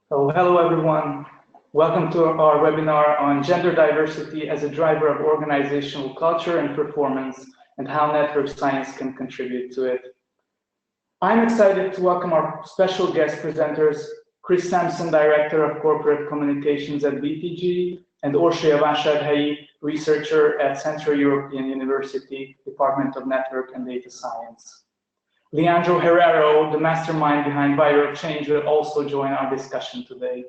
So hello everyone. Welcome to our webinar on gender diversity as a driver of organizational culture and performance and how network science can contribute to it. I'm excited to welcome our special guest presenters, Chris Sampson, Director of Corporate Communications at BTG, and Orsolya Vásárhelyi, researcher at Central European University, Department of Network and Data Science. Leandro Herrero, the mastermind behind Viral Change, will also join our discussion today.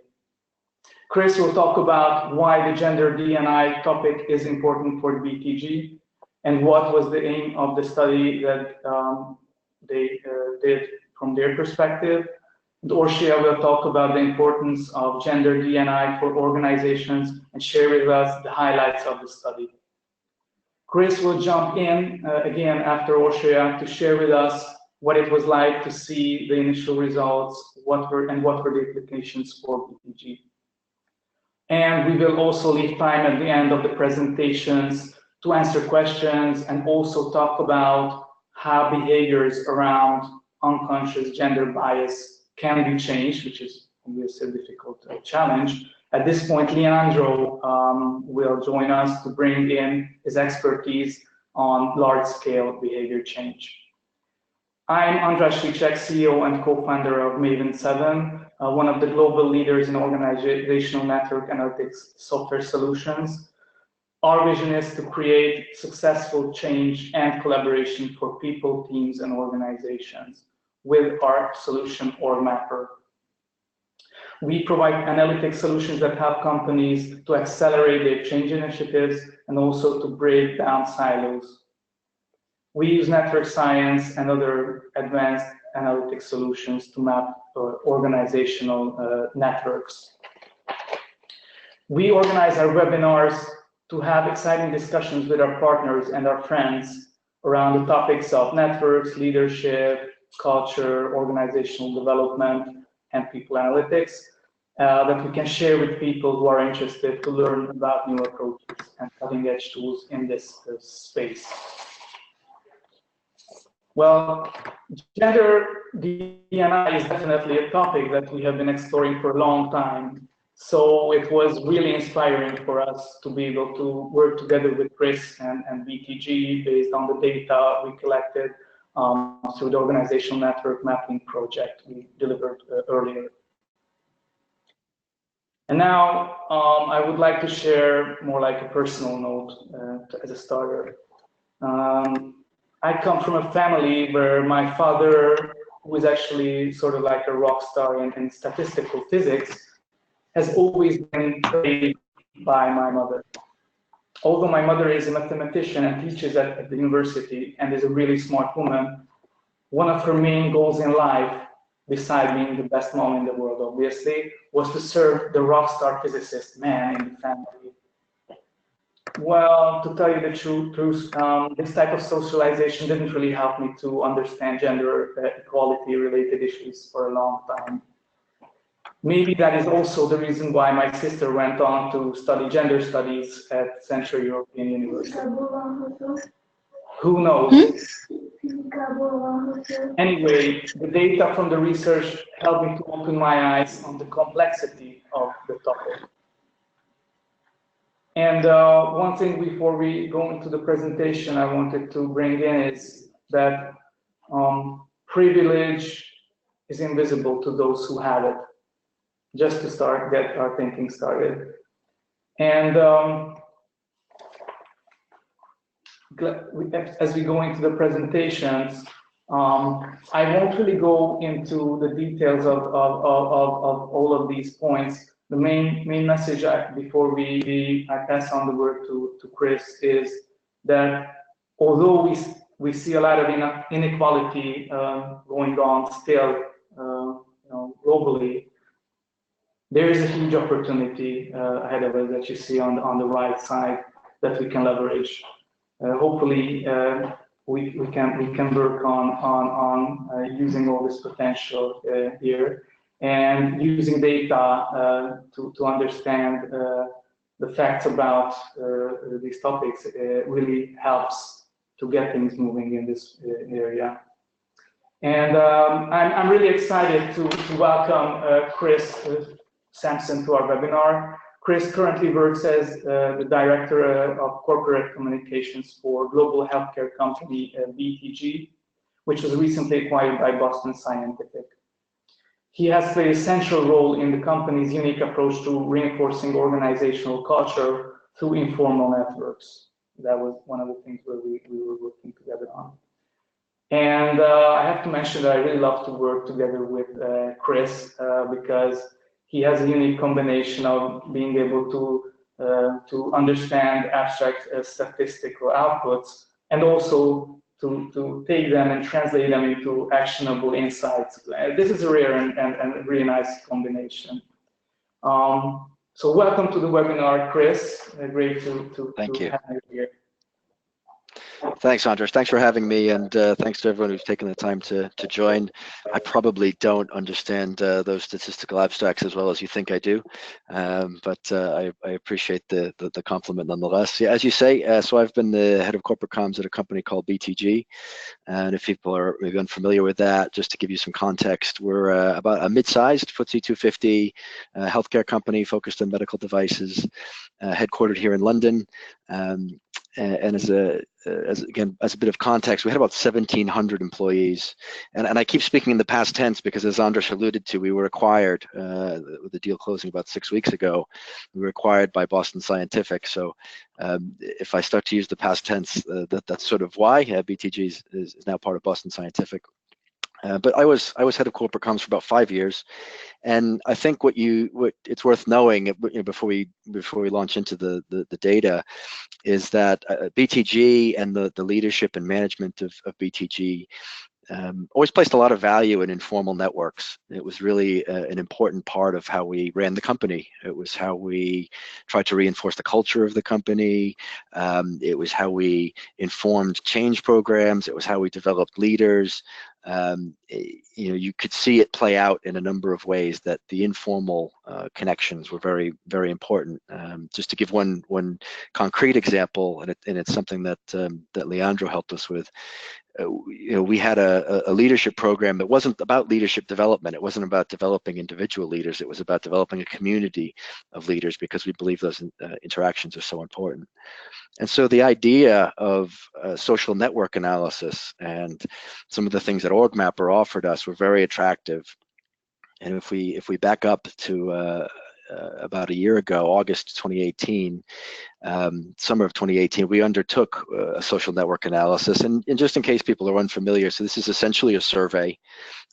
Chris will talk about why the gender D&I topic is important for BTG and what was the aim of the study that they did from their perspective. And Orsolya will talk about the importance of gender D&I for organizations and share with us the highlights of the study. Chris will jump in again after Orsolya to share with us what it was like to see the initial results, what were the implications for BTG. And we will also leave time at the end of the presentations to answer questions and also talk about how behaviors around unconscious gender bias can be changed, which is obviously a difficult challenge. At this point, Leandro will join us to bring in his expertise on large-scale behavior change. I'm András, Vicsek, CEO and co-founder of Maven 7, one of the global leaders in organizational network analytics software solutions. Our vision is to create successful change and collaboration for people, teams, and organizations with our solution OrgMapper. We provide analytic solutions that help companies to accelerate their change initiatives and also to break down silos. We use network science and other advanced analytic solutions to map organizational networks. We organize our webinars to have exciting discussions with our partners and our friends around the topics of networks, leadership, culture, organizational development, and people analytics that we can share with people who are interested to learn about new approaches and cutting-edge tools in this space. Well, gender D&I is definitely a topic that we have been exploring for a long time. So it was really inspiring for us to be able to work together with Chris and BTG based on the data we collected through the organizational network mapping project we delivered earlier. And now I would like to share more like a personal note as a starter. I come from a family where my father, who is actually sort of like a rock star in statistical physics, has always been praised by my mother. Although my mother is a mathematician and teaches at the university and is a really smart woman, one of her main goals in life, beside being the best mom in the world, obviously, was to serve the rock star physicist man in the family. Well, to tell you the truth, this type of socialization didn't really help me to understand gender equality related issues for a long time. Maybe that is also the reason why my sister went on to study gender studies at Central European University. Who knows? Anyway, the data from the research helped me to open my eyes on the complexity of the topic. And one thing before we go into the presentation I wanted to bring in is that privilege is invisible to those who have it, just to get our thinking started. And as we go into the presentations, I won't really go into the details of all of these points. The main message before I pass on the word to Chris is that although we see a lot of inequality going on still globally, there is a huge opportunity ahead of us that you see on the right side that we can leverage. Hopefully, we can work on using all this potential here. And using data to understand the facts about these topics really helps to get things moving in this area. And I'm really excited to welcome Chris Sampson to our webinar. Chris currently works as the Director of Corporate Communications for global healthcare company BTG, which was recently acquired by Boston Scientific. He has played a central role in the company's unique approach to reinforcing organizational culture through informal networks. That was one of the things where we were working together on. And I have to mention that I really love to work together with Chris because he has a unique combination of being able to understand abstract statistical outputs and also to take them and translate them into actionable insights. This is a rare and really nice combination. So welcome to the webinar, Chris. Great to have you here. Thanks, András. Thanks for having me, and thanks to everyone who's taken the time to join. I probably don't understand those statistical abstracts as well as you think I do, but I appreciate the compliment nonetheless. Yeah, as you say, so I've been the head of corporate comms at a company called BTG, and if people are maybe unfamiliar with that, just to give you some context, we're about a mid-sized FTSE 250 healthcare company focused on medical devices, headquartered here in London. And as a bit of context, we had about 1,700 employees, and I keep speaking in the past tense because, as András alluded to, we were acquired with the deal closing about 6 weeks ago. We were acquired by Boston Scientific, so if I start to use the past tense, that's sort of why BTG is now part of Boston Scientific. But I was head of corporate comms for about 5 years, and I think what it's worth knowing before we launch into the data is that BTG and the leadership and management of BTG always placed a lot of value in informal networks. It was really an important part of how we ran the company. It was how we tried to reinforce the culture of the company. It was how we informed change programs. It was how we developed leaders. You could see it play out in a number of ways that the informal connections were very, very important. Just to give one concrete example, and it's something that Leandro helped us with. We had a leadership program that wasn't about leadership development. It wasn't about developing individual leaders. It was about developing a community of leaders because we believe those interactions are so important. And so the idea of social network analysis and some of the things that OrgMapper offered us were very attractive. And if we back up to about a year ago, August 2018, summer of 2018, we undertook a social network analysis. And just in case people are unfamiliar, so this is essentially a survey.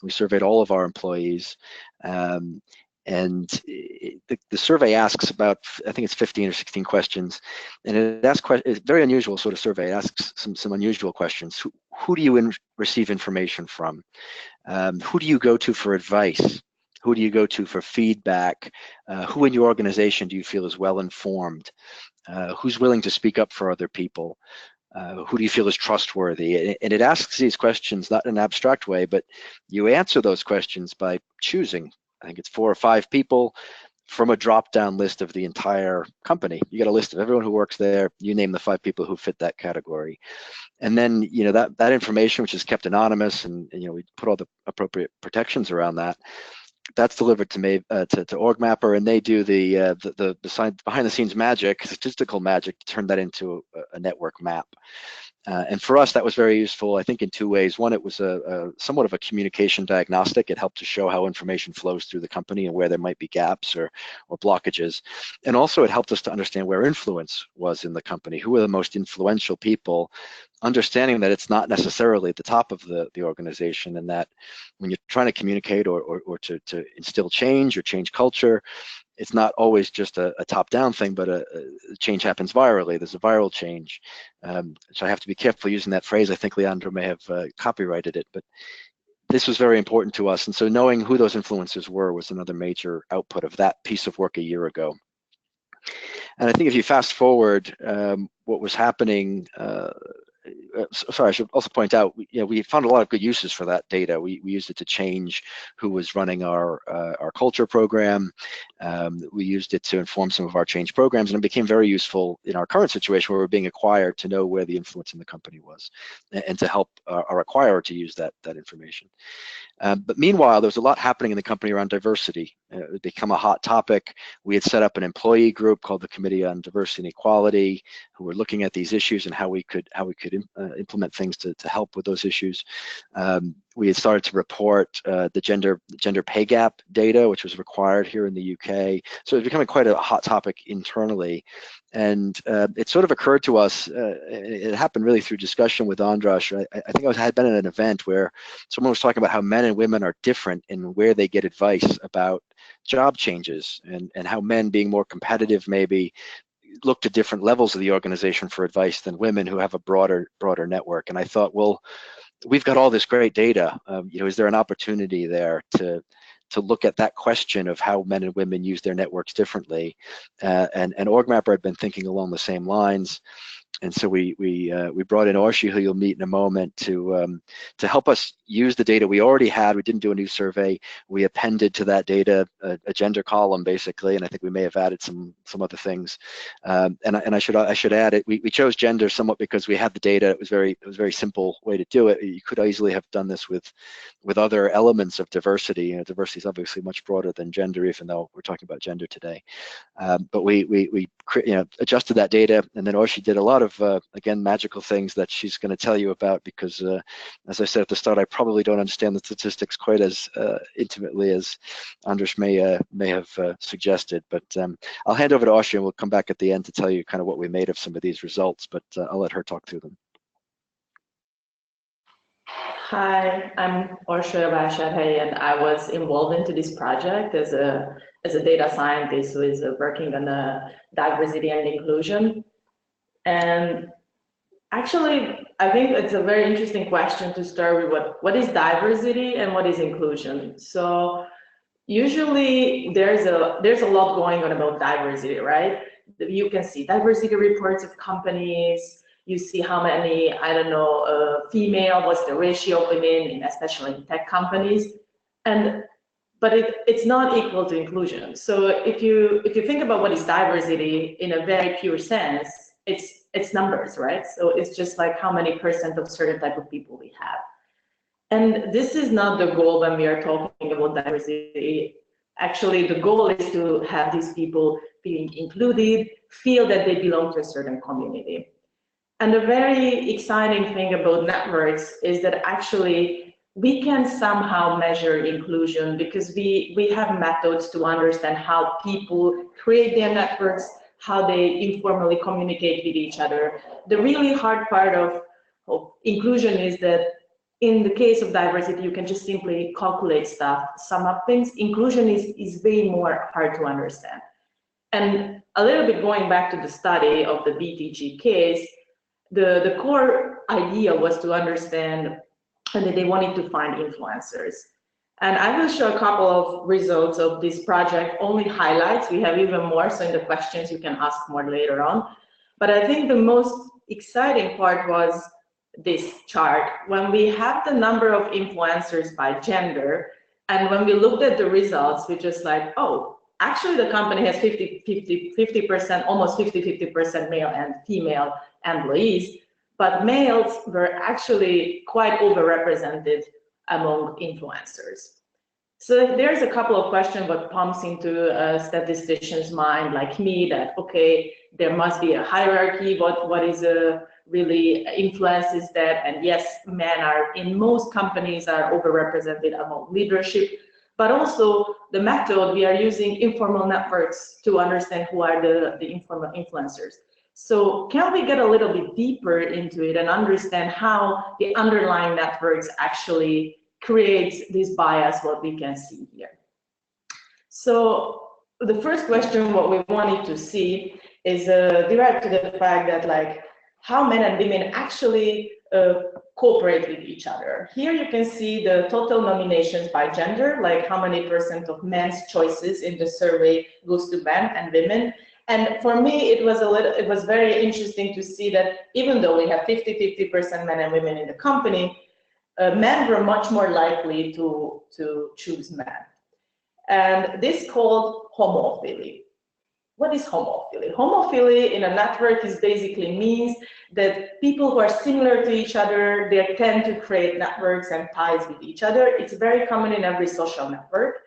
We surveyed all of our employees. And the survey asks about, I think it's 15 or 16 questions, and it's a very unusual sort of survey. It asks some unusual questions. Who do you receive information from? Who do you go to for advice? Who do you go to for feedback? Who in your organization do you feel is well informed? Who's willing to speak up for other people? Who do you feel is trustworthy? And it asks these questions not in an abstract way, but you answer those questions by choosing, I think it's 4 or 5 people from a drop-down list of the entire company. You get a list of everyone who works there. You name the 5 people who fit that category. And then, that information, which is kept anonymous, and we put all the appropriate protections around that, that's delivered to OrgMapper, and they do the behind-the-scenes magic, statistical magic, to turn that into a network map. And for us, that was very useful, I think, in 2 ways. One, it was somewhat of a communication diagnostic. It helped to show how information flows through the company and where there might be gaps or blockages. And also, it helped us to understand where influence was in the company. Who are the most influential people? Understanding that it's not necessarily at the top of the organization, and that when you're trying to communicate or to instill change or change culture, it's not always just a top-down thing, but a change happens virally. There's a viral change. So I have to be careful using that phrase. I think Leandro may have copyrighted it, but this was very important to us. And so knowing who those influencers were was another major output of that piece of work a year ago. And I think if you fast forward, what was happening, sorry, I should also point out, we found a lot of good uses for that data. We used it to change who was running our culture program. We used it to inform some of our change programs, and it became very useful in our current situation where we're being acquired to know where the influence in the company was, and to help our acquirer to use that information. But meanwhile, there was a lot happening in the company around diversity. It had become a hot topic. We had set up an employee group called the Committee on Diversity and Equality, who were looking at these issues and how we could implement things to help with those issues. We had started to report the gender pay gap data, which was required here in the UK. So it was becoming quite a hot topic internally. And it sort of occurred to us, it happened really through discussion with András. I think I had been at an event where someone was talking about how men and women are different in where they get advice about job changes, and how men, being more competitive, maybe look to different levels of the organization for advice than women who have a broader network. And I thought, well, we've got all this great data. Is there an opportunity there to look at that question of how men and women use their networks differently? And OrgMapper had been thinking along the same lines. And so we brought in Orsolya, who you'll meet in a moment, to help us use the data we already had. We didn't do a new survey. We appended to that data a gender column, basically, and I think we may have added some other things. And I should add it. We chose gender somewhat because we had the data. It was a very simple way to do it. You could easily have done this with other elements of diversity. Diversity is obviously much broader than gender, even though we're talking about gender today. But we adjusted that data, and then Orsolya did a lot of again, magical things that she's going to tell you about, because as I said at the start, I probably don't understand the statistics quite as intimately as András may have suggested. But I'll hand over to Orsolya, and we'll come back at the end to tell you kind of what we made of some of these results, but I'll let her talk through them. Hi, I'm Orsolya Vásárhelyi, and I was involved into this project as a data scientist who is working on diversity and inclusion. And actually, I think it's a very interesting question to start with. What is diversity and what is inclusion? So usually there's a lot going on about diversity, right? You can see diversity reports of companies. You see how many, I don't know, female, what's the ratio of women, especially in tech companies. But it's not equal to inclusion. So if you think about what is diversity in a very pure sense, it's numbers, right? So it's just like how many % of certain type of people we have. And this is not the goal when we are talking about diversity. Actually, the goal is to have these people being included, feel that they belong to a certain community. And the very exciting thing about networks is that actually we can somehow measure inclusion, because we have methods to understand how people create their networks, how they informally communicate with each other. The really hard part of inclusion is that in the case of diversity, you can just simply calculate stuff, sum up things. Inclusion is way more hard to understand. And a little bit going back to the study of the BTG case, the core idea was to understand that they wanted to find influencers. And I will show a couple of results of this project, only highlights. We have even more, so in the questions you can ask more later on. But I think the most exciting part was this chart. When we have the number of influencers by gender, and when we looked at the results, we're just like, oh, actually the company has 50%, almost 50% male and female employees, but males were actually quite overrepresented among influencers. So there's a couple of questions what comes into a statistician's mind like me, that, okay, there must be a hierarchy, what is really influences that, and yes, men are, in most companies, are overrepresented among leadership, but also the method, we are using informal networks to understand who are the informal influencers. So can we get a little bit deeper into it and understand how the underlying networks actually creates this bias, what we can see here? So the first question, what we wanted to see is derived to the fact that, like, how men and women actually cooperate with each other. Here you can see the total nominations by gender, like how many % of men's choices in the survey goes to men and women. And for me, it was very interesting to see that even though we have 50% men and women in the company, men were much more likely to choose men. And this is called homophily. what is homophily? Homophily in a network is basically means that people who are similar to each other, they tend to create networks and ties with each other. It's very common in every social network.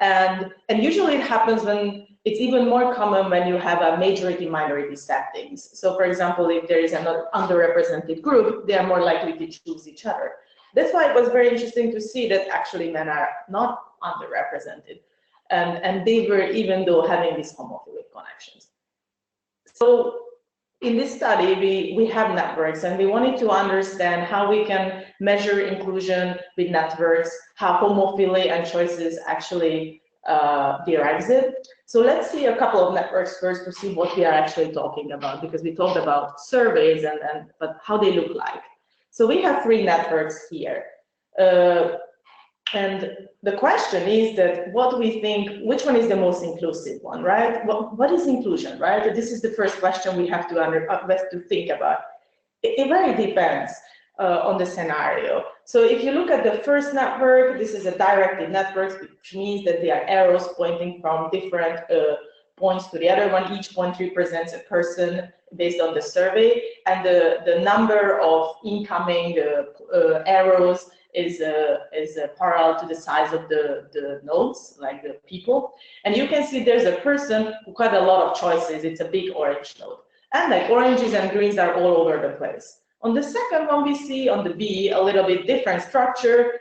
And usually it happens when it's even more common when you have a majority-minority settings. So for example, if there is an underrepresented group, they are more likely to choose each other. That's why it was very interesting to see that actually men are not underrepresented. And they were, even though having these homophilic connections. So in this study, we have networks, and we wanted to understand how we can measure inclusion with networks, how homophily and choices actually derives it. So let's see a couple of networks first to see what we are actually talking about, because we talked about surveys but how they look like. So we have 3 networks here. And the question is that what we think, which one is the most inclusive one, right? What is inclusion, right? This is the first question we have to think about. It very depends on the scenario. So if you look at the first network, this is a directed network, which means that there are arrows pointing from different points to the other one. Each point represents a person based on the survey, and the number of incoming arrows is parallel to the size of the nodes, like the people. And you can see there's a person who got a lot of choices. It's a big orange node. And like oranges and greens are all over the place. On the second one, we see on the B a little bit different structure.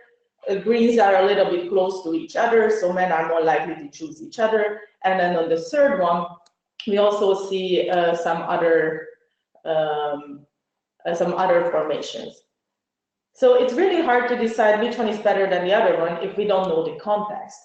Greens are a little bit close to each other, so men are more likely to choose each other. And then on the third one, we also see some other formations. So it's really hard to decide which one is better than the other one if we don't know the context.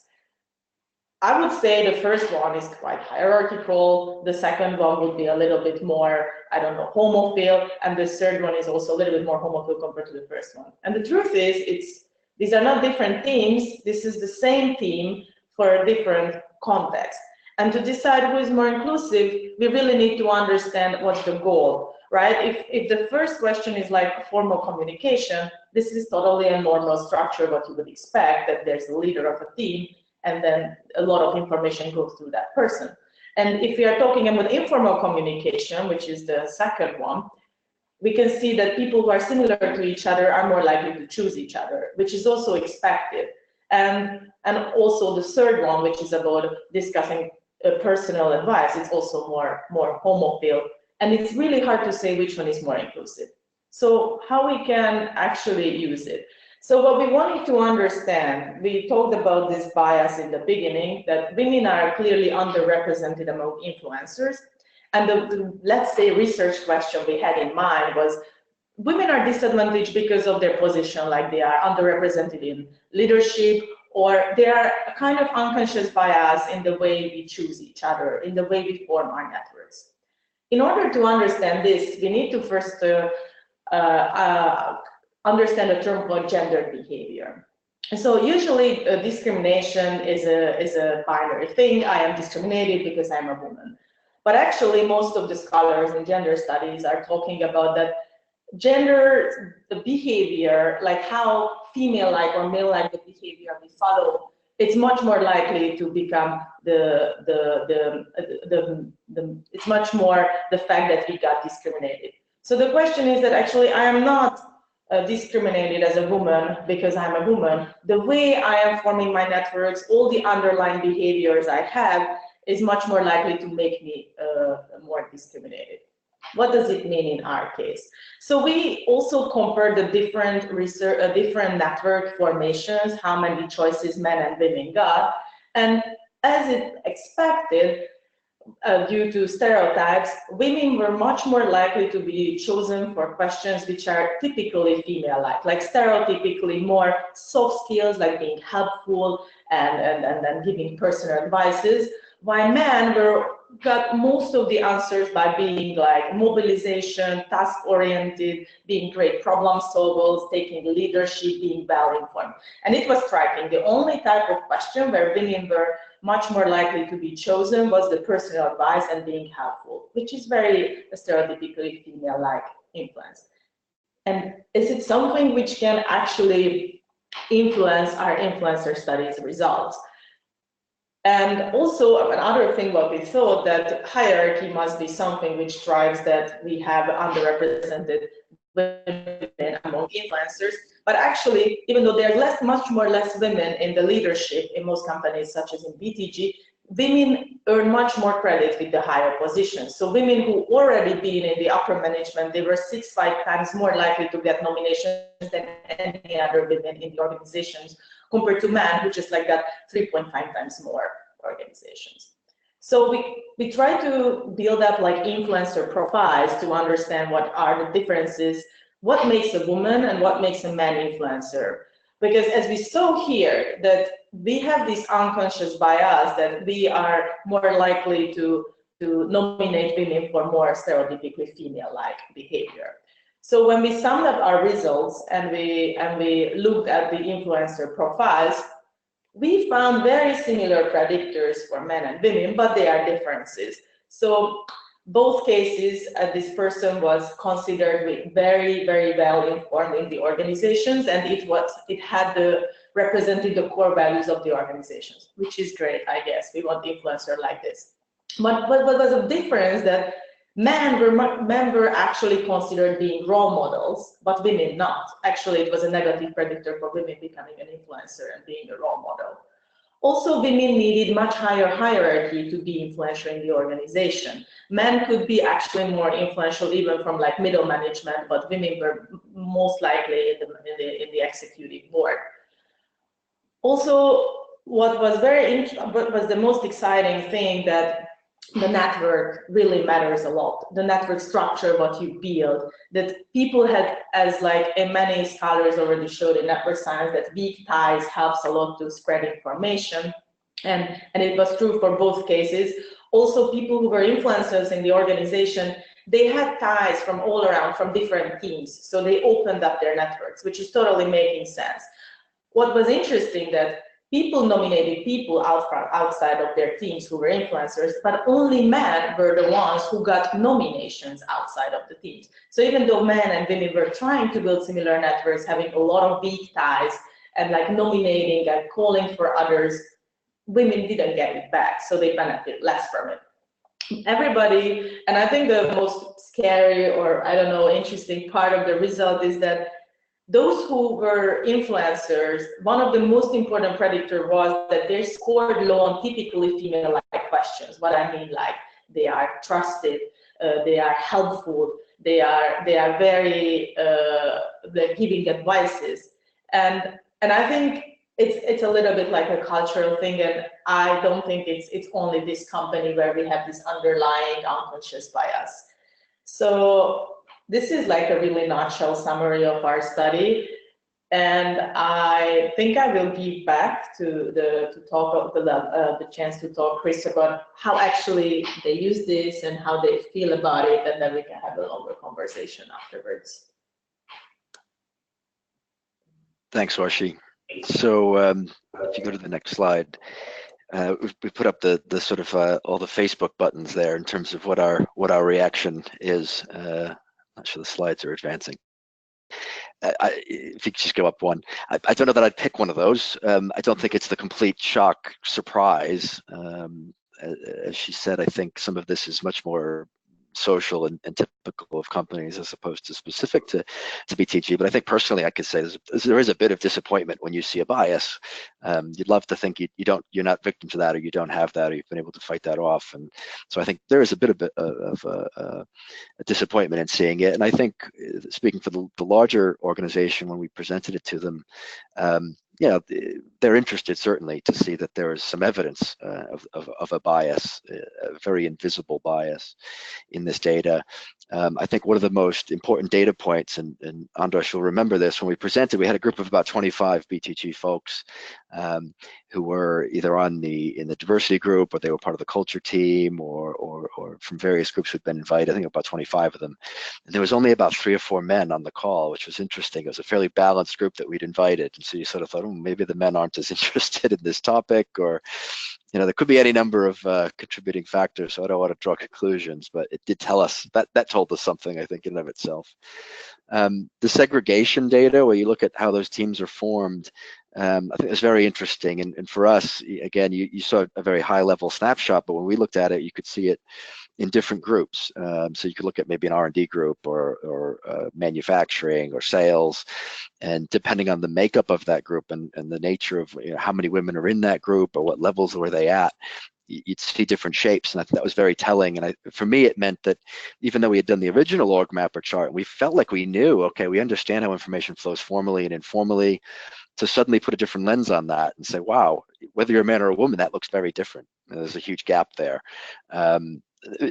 I would say the first one is quite hierarchical. The second one would be a little bit more, I don't know, homophile. And the third one is also a little bit more homophile compared to the first one. And the truth is, these are not different themes. This is the same theme for a different context. And to decide who is more inclusive, we really need to understand what's the goal. Right? If the first question is like formal communication, this is totally a normal structure, what you would expect, that there's a leader of a team, and then a lot of information goes through that person. And if we are talking about informal communication, which is the second one, we can see that people who are similar to each other are more likely to choose each other, which is also expected. And also the third one, which is about discussing personal advice, it's also more homophile. And it's really hard to say which one is more inclusive. So how we can actually use it? So what we wanted to understand, we talked about this bias in the beginning, that women are clearly underrepresented among influencers. And the let's say, research question we had in mind was, women are disadvantaged because of their position, like they are underrepresented in leadership, or they are a kind of unconscious bias in the way we choose each other, in the way we form our networks. In order to understand this, we need to first understand a term called gendered behavior. And so usually discrimination is a binary thing. I am discriminated because I'm a woman. But actually, most of the scholars in gender studies are talking about that gender behavior, like how female-like or male-like the behavior we follow, it's much more likely to become it's much more the fact that we got discriminated. So the question is that actually I am not discriminated as a woman because I'm a woman. The way I am forming my networks, all the underlying behaviors I have is much more likely to make me more discriminated. What does it mean in our case? So we also compared the different network formations, how many choices men and women got, and as it expected, due to stereotypes, women were much more likely to be chosen for questions which are typically female-like stereotypically more soft skills, like being helpful and giving personal advices, while men got most of the answers by being like mobilization, task-oriented, being great problem solvers, taking leadership, being well-informed. And it was striking. The only type of question where women were much more likely to be chosen was the personal advice and being helpful, which is very stereotypically female-like influence. And is it something which can actually influence our influencer studies results? And also another thing what we thought, that hierarchy must be something which drives that we have underrepresented women among influencers. But actually, even though there are much less women in the leadership in most companies, such as in BTG, women earn much more credit with the higher positions. So women who already been in the upper management, they were 6-5 times more likely to get nominations than any other women in the organizations, compared to men who just like got 3.5 times more organizations. So we try to build up like influencer profiles to understand what are the differences, what makes a woman and what makes a man influencer. Because as we saw here, that we have this unconscious bias that we are more likely to nominate women for more stereotypically female-like behavior. So when we summed up our results and we looked at the influencer profiles, we found very similar predictors for men and women, but there are differences. So both cases, this person was considered very, very well informed in the organizations, and it had represented the core values of the organizations, which is great, I guess. We want influencer like this. But what was a difference that men were actually considered being role models, but women not. Actually, it was a negative predictor for women becoming an influencer and being a role model. Also, women needed much higher hierarchy to be influential in the organization. Men could be actually more influential even from like middle management, but women were most likely in the executive board. Also, what was the most exciting thing, that the network really matters a lot. The network structure, what you build, that people had, as like many scholars already showed in network science, that weak ties helps a lot to spread information. And it was true for both cases. Also, people who were influencers in the organization, they had ties from all around, from different teams. So they opened up their networks, which is totally making sense. What was interesting, that people nominated people outside of their teams who were influencers, but only men were the ones who got nominations outside of the teams. So even though men and women were trying to build similar networks, having a lot of weak ties and like nominating and calling for others, women didn't get it back, so they benefit less from it. Everybody, and I think the most scary, or I don't know, interesting part of the result is that those who were influencers, one of the most important predictor was that they scored low on typically female-like questions. What I mean, like they are trusted, they are helpful, they are very they're giving advices, and I think it's a little bit like a cultural thing, and I don't think it's only this company where we have this underlying unconscious bias. So this is like a really nutshell summary of our study, and I think I will give back to the chance to talk Chris about how actually they use this and how they feel about it, and then we can have a longer conversation afterwards. Thanks, Orshi. So if you go to the next slide, we put up the sort of all the Facebook buttons there in terms of what our reaction is. Not sure the slides are advancing. If you could just go up one. I don't know that I'd pick one of those. I don't think it's the complete shock surprise. As she said, I think some of this is much more social and typical of companies as opposed to specific to BTG. But I think personally, I could say there is a bit of disappointment when you see a bias. You'd love to think you're not victim to that, or you don't have that, or you've been able to fight that off. And so I think there is a bit of a disappointment in seeing it. And I think, speaking for the larger organization, when we presented it to them, they're interested certainly to see that there is some evidence of a bias, a very invisible bias in this data. I think one of the most important data points, and András will remember this, when we presented, we had a group of about 25 BTG folks who were either in the diversity group, or they were part of the culture team, or from various groups who'd been invited. I think about 25 of them. And there was only about 3 or 4 men on the call, which was interesting. It was a fairly balanced group that we'd invited. And so you sort of thought, oh, maybe the men aren't as interested in this topic, or there could be any number of contributing factors. So I don't want to draw conclusions, but it did tell us that told us something, I think, in and of itself. The segregation data, where you look at how those teams are formed, I think it's very interesting. And for us, again, you saw a very high level snapshot, but when we looked at it, you could see it in different groups. So you could look at maybe an R&D group or manufacturing or sales, and depending on the makeup of that group and the nature of how many women are in that group or what levels were they at, you'd see different shapes, and I think that was very telling. And for me, it meant that even though we had done the original OrgMapper chart, we felt like we knew, okay, we understand how information flows formally and informally, to suddenly put a different lens on that and say, wow, whether you're a man or a woman, that looks very different. There's a huge gap there.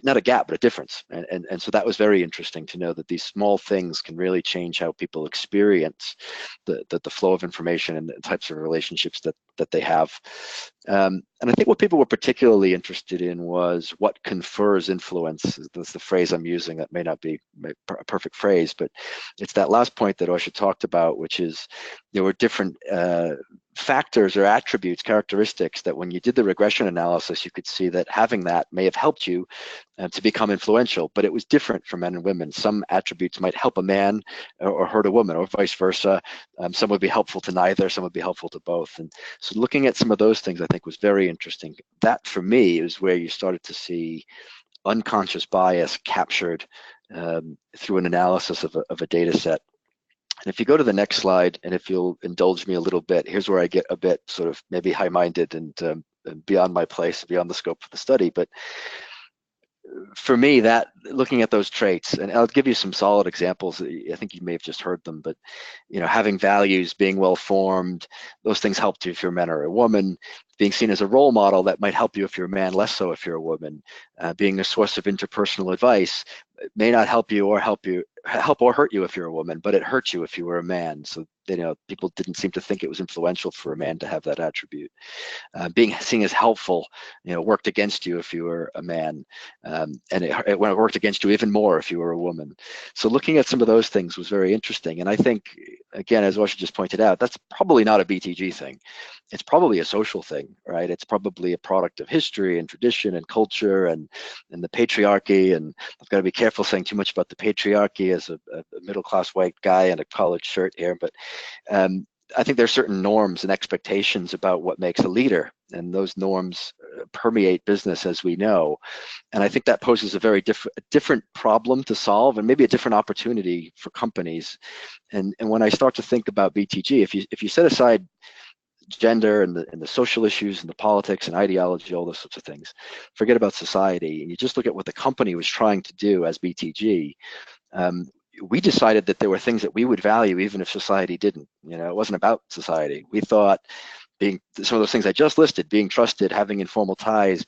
Not a gap, but a difference. And so that was very interesting to know that these small things can really change how people experience the flow of information and the types of relationships that they have. And I think what people were particularly interested in was what confers influence. That's the phrase I'm using. That may not be a perfect phrase, but it's that last point that Orsolya talked about, which is there were different factors or attributes, characteristics that when you did the regression analysis, you could see that having that may have helped you to become influential, but it was different for men and women. Some attributes might help a man or hurt a woman, or vice versa. Some would be helpful to neither, some would be helpful to both. And so looking at some of those things, I think, was very interesting. That, for me, is where you started to see unconscious bias captured through an analysis of a data set. And if you go to the next slide, and if you'll indulge me a little bit, here's where I get a bit sort of maybe high-minded and beyond my place, beyond the scope of the study. But for me, that looking at those traits, and I'll give you some solid examples. I think you may have just heard them, but having values, being well formed, those things help you if you're a man or a woman. Being seen as a role model, that might help you if you're a man, less so if you're a woman. Being a source of interpersonal advice may not help you or hurt you if you're a woman, but it hurts you if you were a man. So people didn't seem to think it was influential for a man to have that attribute. Being seen as helpful, worked against you if you were a man, and it worked against you even more if you were a woman. So looking at some of those things was very interesting. And I think, again, as Orsolya just pointed out, that's probably not a BTG thing. It's probably a social thing, right? It's probably a product of history and tradition and culture and the patriarchy. And I've got to be careful saying too much about the patriarchy as a middle-class white guy in a collared shirt here, but I think there are certain norms and expectations about what makes a leader, and those norms permeate business, as we know. And I think that poses a very different problem to solve, and maybe a different opportunity for companies. And when I start to think about BTG, if you set aside gender and the social issues and the politics and ideology, all those sorts of things, forget about society, and you just look at what the company was trying to do as BTG, we decided that there were things that we would value even if society didn't. It wasn't about society. We thought being some of those things I just listed, being trusted, having informal ties,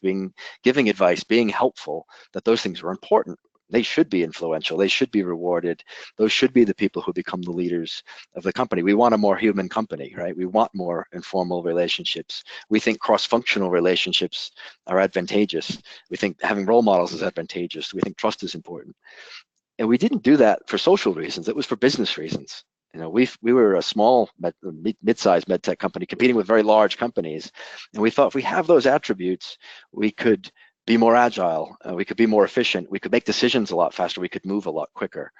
giving advice, being helpful, that those things were important. They should be influential. They should be rewarded. Those should be the people who become the leaders of the company. We want a more human company, right? We want more informal relationships. We think cross-functional relationships are advantageous. We think having role models is advantageous. We think trust is important. And we didn't do that for social reasons. It was for business reasons. We were a small, mid-sized med tech company competing with very large companies. And we thought if we have those attributes, we could be more agile, we could be more efficient, we could make decisions a lot faster, we could move a lot quicker.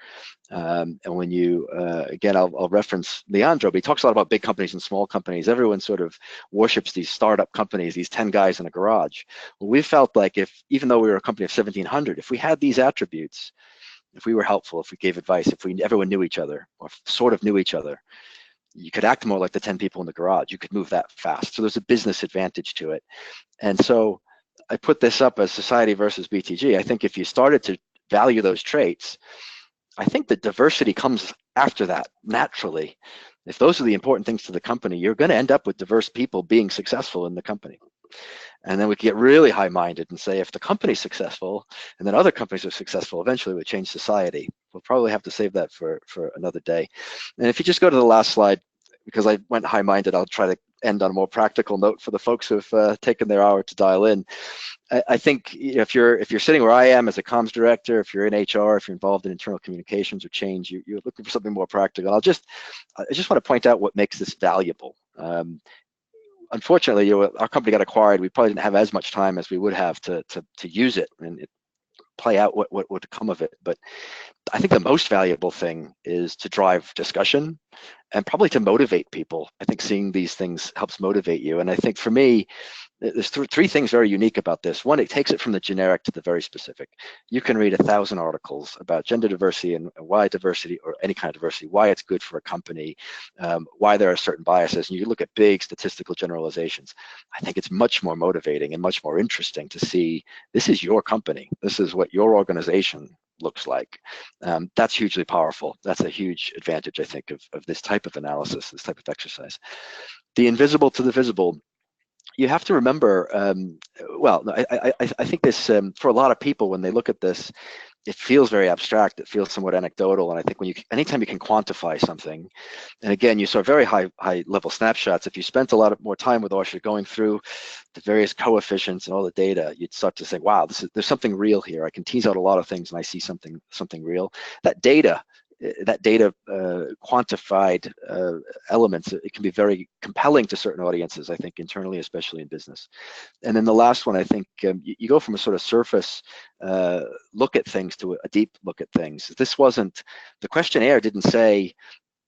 And when you, again, I'll reference Leandro, but he talks a lot about big companies and small companies. Everyone sort of worships these startup companies, these 10 guys in a garage. Well, we felt like even though we were a company of 1,700, if we had these attributes, if we were helpful, if we gave advice, if everyone knew each other or sort of knew each other, you could act more like the 10 people in the garage. You could move that fast. So there's a business advantage to it. And so I put this up as society versus BTG. I think if you started to value those traits, I think the diversity comes after that naturally. If those are the important things to the company, you're going to end up with diverse people being successful in the company. And then we can get really high-minded and say, if the company's successful and then other companies are successful, eventually we change society. We'll probably have to save that for another day. And if you just go to the last slide, because I went high-minded, I'll try to end on a more practical note for the folks who've taken their hour to dial in. I think if you're sitting where I am as a comms director, if you're in HR, if you're involved in internal communications or change, you're looking for something more practical. I just want to point out what makes this valuable. Unfortunately, our company got acquired. We probably didn't have as much time as we would have to use it and play out what would come of it. But I think the most valuable thing is to drive discussion, and probably to motivate people. I think seeing these things helps motivate you. And I think for me, there's three things very unique about this. One, it takes it from the generic to the very specific. You can read 1,000 articles about gender diversity and why diversity, or any kind of diversity, why it's good for a company, why there are certain biases, and you look at big statistical generalizations. I think it's much more motivating and much more interesting to see this is your company. This is what your organization looks like. That's hugely powerful. That's a huge advantage, I think, of this type of analysis, this type of exercise. The invisible to the visible. You have to remember, well, I think this, for a lot of people, when they look at this, it feels very abstract, it feels somewhat anecdotal, and I think anytime you can quantify something, and again, you saw very high level snapshots. If you spent a lot more time with Orsolya going through the various coefficients and all the data, you'd start to say, wow, there's something real here. I can tease out a lot of things and I see something real. That data quantified elements, it can be very compelling to certain audiences, I think, internally, especially in business. And then the last one, I think, you go from a sort of surface look at things to a deep look at things. This wasn't, the questionnaire didn't say,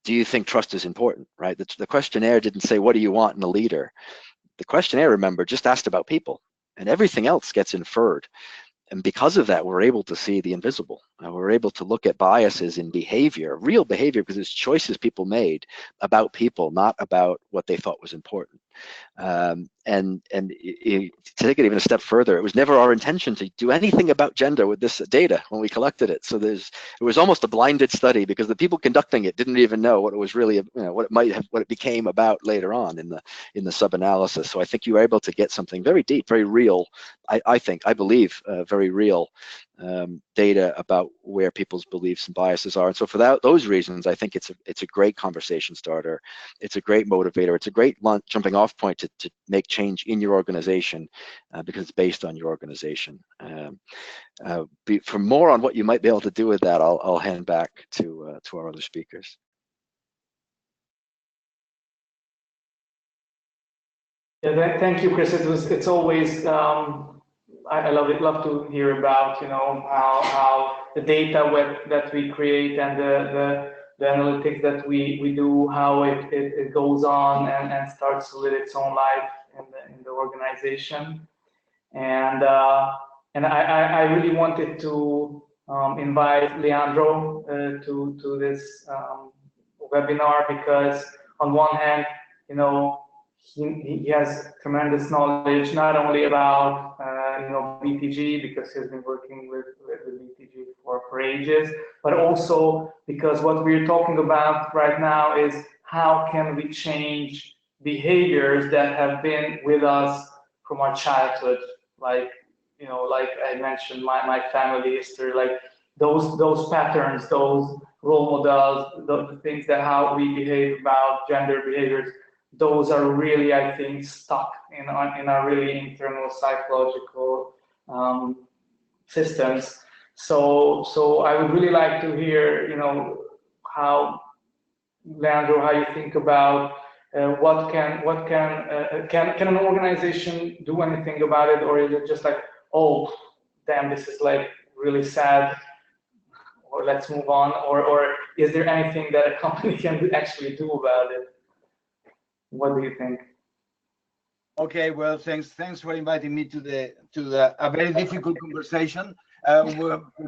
do you think trust is important, right? The questionnaire didn't say, what do you want in a leader? The questionnaire, remember, just asked about people, and everything else gets inferred. And because of that, we're able to see the invisible. We're able to look at biases in behavior, real behavior, because it's choices people made about people, not about what they thought was important. And to take it even a step further, it was never our intention to do anything about gender with this data when we collected it. So it was almost a blinded study, because the people conducting it didn't even know what it was really, what it became about later on in the sub-analysis. So I think you were able to get something very deep, very real. I believe very real data about where people's beliefs and biases are. And so for those reasons, I think it's a great conversation starter. It's a great motivator. It's a great jumping off point to make change in your organization, because it's based on your organization. For more on what you might be able to do with that, I'll hand back to our other speakers. Yeah, thank you, Chris. It's always I love to hear about how the data that we create and the analytics that we do, how it goes on and starts to live its own life in the organization. And I really wanted to invite Leandro to this webinar, because on one hand, he has tremendous knowledge, not only about BTG, because he's been working with BTG for ages, but also because what we're talking about right now is how can we change behaviors that have been with us from our childhood, like I mentioned, my family history, like those patterns, those role models, the things that how we behave about gender behaviors. Those are really, I think, stuck in our really internal psychological systems. So I would really like to hear, how, Leandro, how you think about what can an organization do anything about it, or is it just like, oh, damn, this is like really sad, or let's move on, or is there anything that a company can actually do about it? What do you think? Okay, well, thanks for inviting me to a very difficult conversation,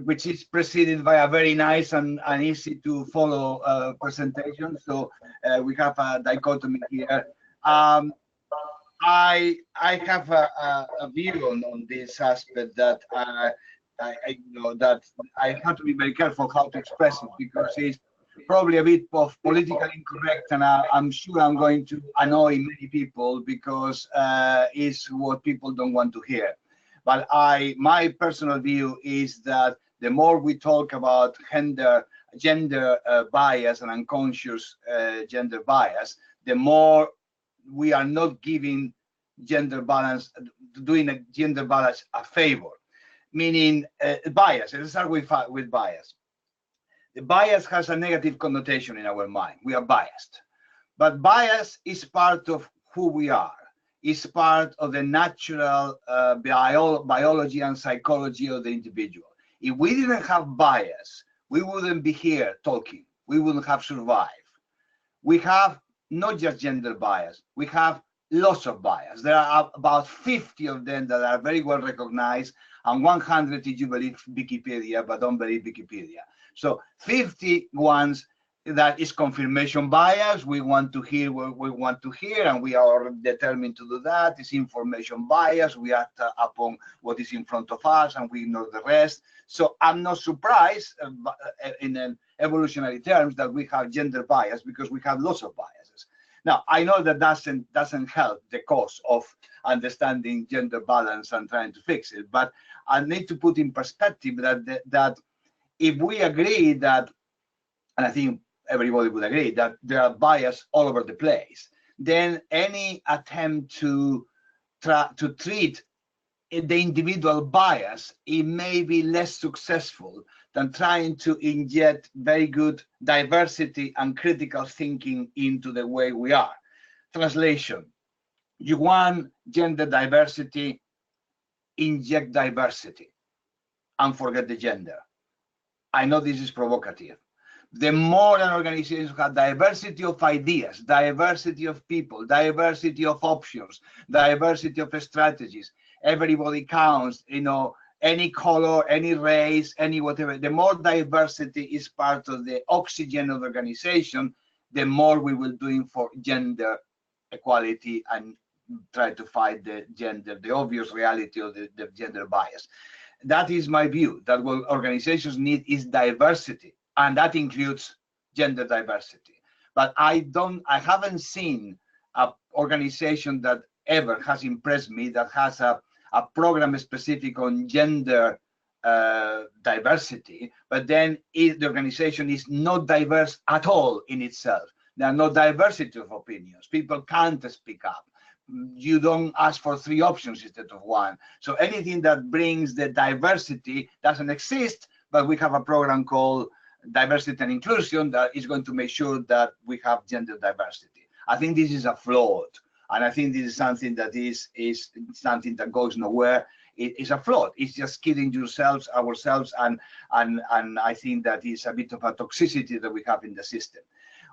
which is preceded by a very nice and easy to follow presentation. So we have a dichotomy here. I have a view on this aspect that I know that I have to be very careful how to express it, because it's probably a bit of politically incorrect, and I'm sure I'm going to annoy many people, because it's what people don't want to hear. But my personal view is that the more we talk about gender bias and unconscious gender bias, the more we are not giving gender balance, doing a gender balance a favor. Meaning bias. Let's start with bias. The bias has a negative connotation in our mind. We are biased. But bias is part of who we are. It's part of the natural biology and psychology of the individual. If we didn't have bias, we wouldn't be here talking. We wouldn't have survived. we have not just gender bias, we have lots of bias. There are about 50 of them that are very well recognized, and 100 if you believe Wikipedia, but don't believe Wikipedia. So 50 ones that is confirmation bias. We want to hear what we want to hear, and we are determined to do that. It's information bias. We act upon what is in front of us, and we ignore the rest. So I'm not surprised in an evolutionary terms that we have gender bias, because we have lots of biases. Now, I know that doesn't help the cause of understanding gender balance and trying to fix it, but I need to put in perspective that if we agree that, and I think everybody would agree, that there are bias all over the place, then any attempt to treat the individual bias, it may be less successful than trying to inject very good diversity and critical thinking into the way we are. Translation: you want gender diversity, inject diversity and forget the gender. I know this is provocative. The more an organization has diversity of ideas, diversity of people, diversity of options, diversity of strategies, everybody counts, you know, any color, any race, any whatever, the more diversity is part of the oxygen of the organization, the more we will do for gender equality and try to fight the obvious reality of the gender bias. That is my view, that what organizations need is diversity, and that includes gender diversity. But I haven't seen an organization that ever has impressed me that has a program specific on gender diversity, but then the organization is not diverse at all in itself. There are no diversity of opinions. People can't speak up. You don't ask for 3 options instead of 1. So anything that brings the diversity doesn't exist, but we have a program called Diversity and Inclusion that is going to make sure that we have gender diversity. I think this is a flawed, and I think this is something that is something that goes nowhere. It is a fraud. It's just kidding ourselves, and I think that is a bit of a toxicity that we have in the system.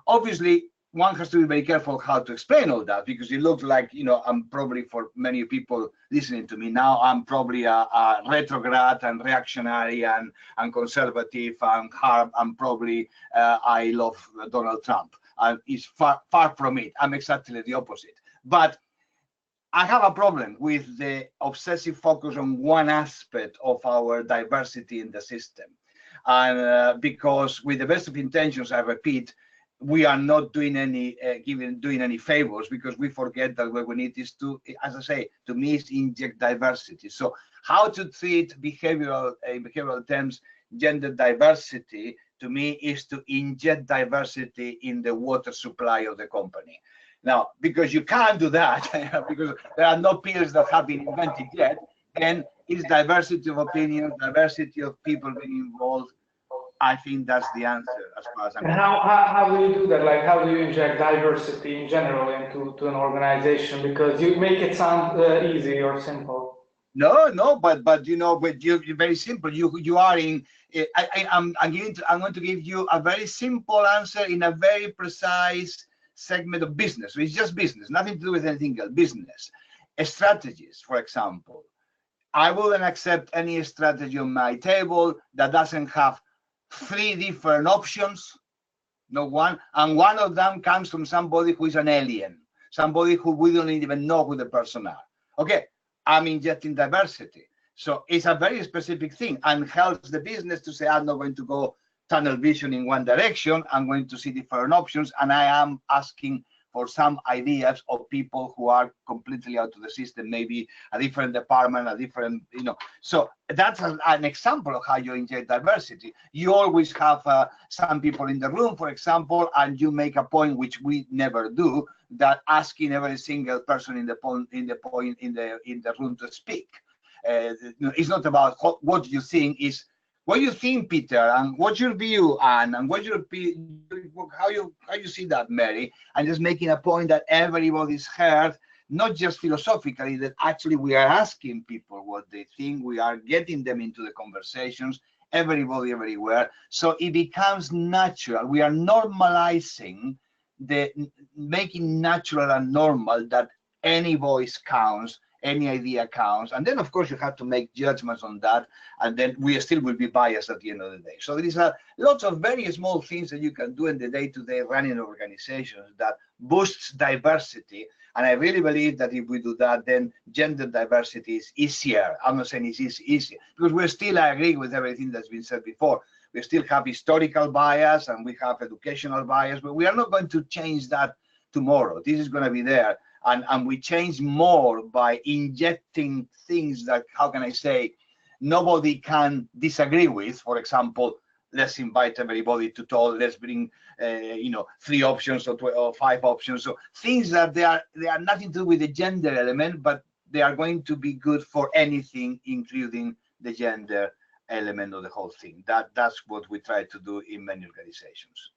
Obviously, one has to be very careful how to explain all that, because it looks like, you know, I'm probably, for many people listening to me now, I'm probably a retrograde and reactionary and conservative and hard, and probably I love Donald Trump, and it's far from it. I'm exactly the opposite. But I have a problem with the obsessive focus on one aspect of our diversity in the system, and because with the best of intentions, I repeat, we are not doing any doing any favors, because we forget that what we need is to, as I say, to me, is inject diversity. So how to treat behavioral terms gender diversity, to me, is to inject diversity in the water supply of the company. Now, because you can't do that, because there are no pills that have been invented yet, then it's diversity of opinions, diversity of people being involved. I think that's the answer as far as I'm concerned. How do you do that? Like, how do you inject diversity in general into an organization? Because you make it sound easy or simple. No, but you know, but you're very simple. You are in. I'm going to give you a very simple answer in a very precise segment of business. So it's just business, nothing to do with anything else. Business strategies, for example. I wouldn't accept any strategy on my table that doesn't have 3 different options, no one, and one of them comes from somebody who is an alien, somebody who we don't even know who the person are. Okay, I'm injecting diversity. So it's a very specific thing, and helps the business to say, I'm not going to go tunnel vision in one direction, I'm going to see different options, and I am asking for some ideas of people who are completely out of the system, maybe a different department, a different, you know. So that's an example of how you inject diversity. You always have some people in the room, for example, and you make a point, which we never do, that asking every single person in the room to speak. It's not about what you think, is what you think, Peter, and what's your view, Anne, and what's your how you see that, Mary, and just making a point that everybody's heard, not just philosophically, that actually we are asking people what they think, we are getting them into the conversations, everybody, everywhere. So it becomes natural. We are normalizing making natural and normal that any voice counts, any idea counts, and then of course you have to make judgments on that, and then we still will be biased at the end of the day. So there is lots of very small things that you can do in the day-to-day running organizations that boosts diversity, and I really believe that if we do that, then gender diversity is easier. I'm not saying it's easier, because we're still, I agree with everything that's been said before, we still have historical bias and we have educational bias, but we are not going to change that tomorrow. This is going to be there. And we change more by injecting things that, how can I say, nobody can disagree with. For example, let's invite everybody to talk, let's bring 3 options or 5 options. So things that they are nothing to do with the gender element, but they are going to be good for anything, including the gender element of the whole thing. That's what we try to do in many organizations.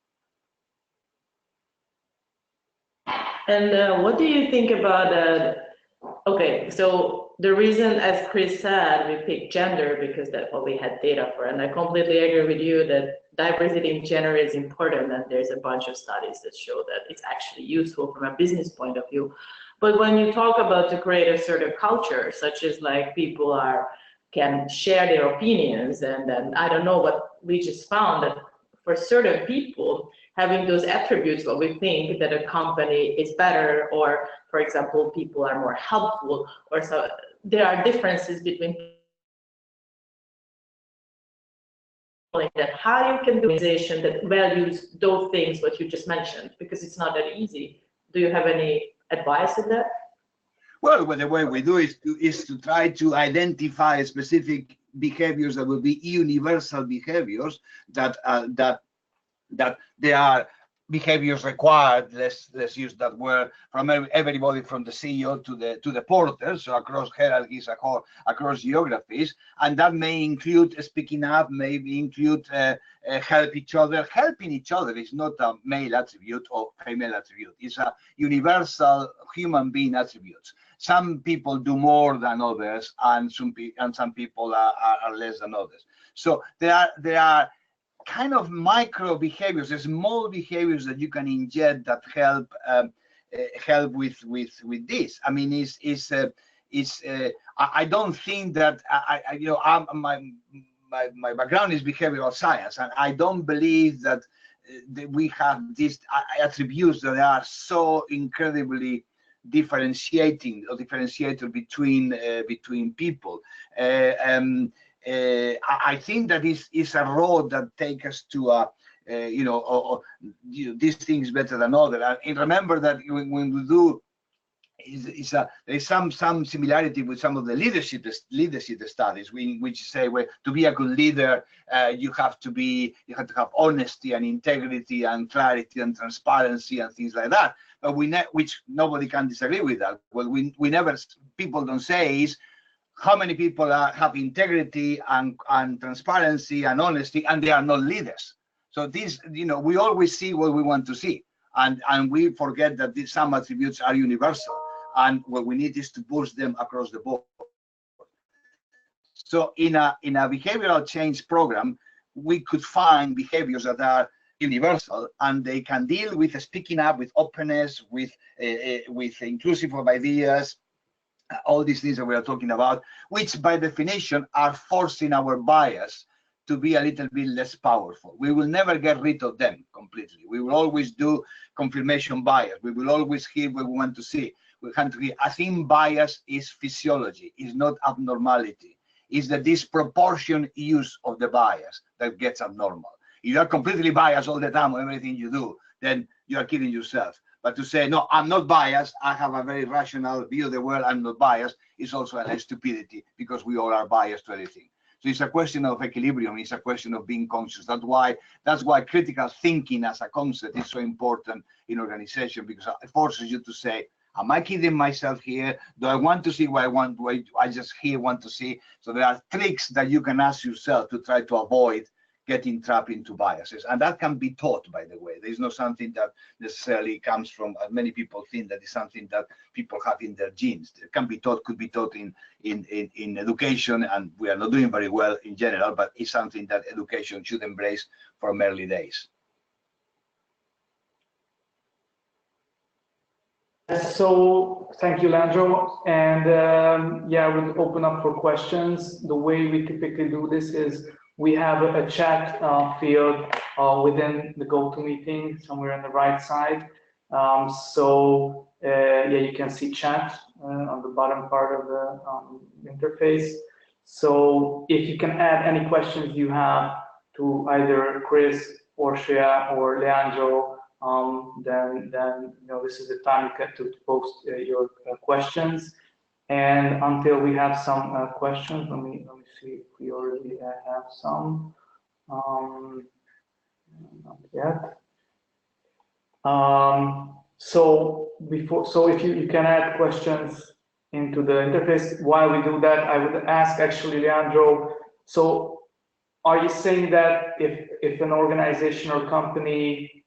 And what do you think about okay, so the reason, as Chris said, we picked gender because that's what we had data for, and I completely agree with you that diversity in gender is important, and there's a bunch of studies that show that it's actually useful from a business point of view. But when you talk about to create a certain culture, such as like people can share their opinions, and then I don't know what we just found that for certain people, having those attributes, what we think that a company is better, or for example, people are more helpful, or so there are differences between that how you can do an organization that values those things, what you just mentioned, because it's not that easy. Do you have any advice on that? Well, the way we do is to try to identify specific behaviors that will be universal behaviors, that they are behaviors required. Let's use that word, from everybody from the CEO to the porter, so across hierarchies, across geographies, and that may include speaking up, maybe include help each other. Helping each other is not a male attribute or female attribute. It's a universal human being attribute. Some people do more than others, and some people are less than others. So there are kind of micro behaviors, small behaviors that you can inject that help with this. I mean, I don't think that my background is behavioral science, and I don't believe that we have these attributes that are so incredibly differentiator between people. I think that is a road that takes us to this thing is better than other. And remember that when we do, there's some similarity with some of the leadership studies, which say, well, to be a good leader, you have to have honesty and integrity and clarity and transparency and things like that. But which nobody can disagree with that. What we never, people don't say is how many people have integrity and transparency and honesty, and they are not leaders. So this, we always see what we want to see, and we forget that some attributes are universal, and what we need is to boost them across the board. So in a behavioral change program, we could find behaviors that are universal, and they can deal with speaking up, with openness, with inclusive of ideas, all these things that we are talking about, which by definition are forcing our bias to be a little bit less powerful. We will never get rid of them completely. We will always do confirmation bias. We will always hear what we want to see. I think bias is physiology, is not abnormality. It's the disproportionate use of the bias that gets abnormal. If you are completely biased all the time on everything you do, then you are kidding yourself. But to say, no, I'm not biased, I have a very rational view of the world, I'm not biased, is also a stupidity, because we all are biased to everything. So it's a question of equilibrium, it's a question of being conscious. That's why critical thinking as a concept is so important in organization, because it forces you to say, am I kidding myself here? Do I want to see what I want? Do I just want to see? So there are tricks that you can ask yourself to try to avoid getting trapped into biases, and that can be taught, by the way. There's not something that necessarily comes from, many people think that is something that people have in their genes. It can be taught, could be taught in education, and we are not doing very well in general, but it's something that education should embrace from early days. So thank you, Leandro. And yeah, we'll open up for questions. The way we typically do this is we have a chat field within the GoToMeeting somewhere on the right side. Yeah, you can see chat on the bottom part of the interface. So if you can add any questions you have to either Chris, Orsolya, or Leandro, then you know, this is the time you get to post your questions. And until we have some questions, let me see if we already have some. Not yet. So if you can add questions into the interface. While we do that, I would ask actually Leandro. So are you saying that if an organization or company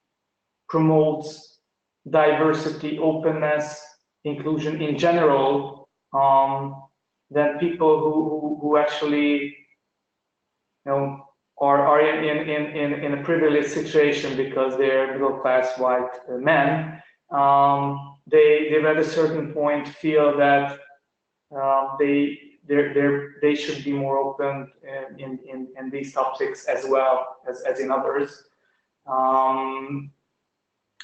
promotes diversity, openness, inclusion in general, then people who actually, you know, are in a privileged situation because they're middle-class white men, they at a certain point feel that they should be more open in these topics as well as in others.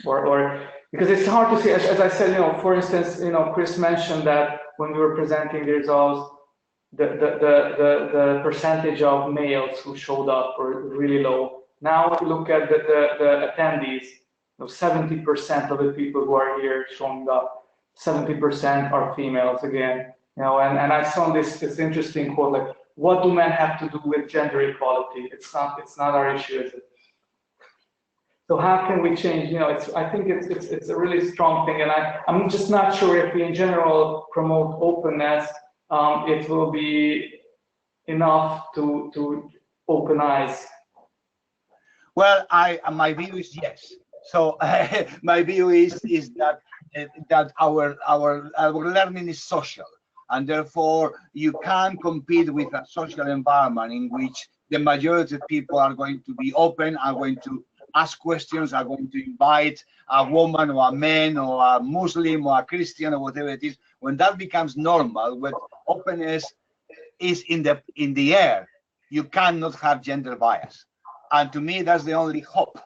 Or because it's hard to see, as I said, you know, for instance, you know, Chris mentioned that when we were presenting the results, the percentage of males who showed up were really low. Now, if you look at the attendees, you know, 70% of the people who are here showing up, 70% are females again. You know, and I saw this interesting quote, like, what do men have to do with gender equality? It's not our issue, is it? So how can we change? You know, I think it's a really strong thing, and I'm just not sure if we in general promote openness, it will be enough to open eyes. Well, my view is yes. So my view is that our learning is social, and therefore you can't compete with a social environment in which the majority of people are going to be open, are going to ask questions, are going to invite a woman or a man or a Muslim or a Christian or whatever it is. When that becomes normal, when openness is in the air, you cannot have gender bias. And to me, that's the only hope.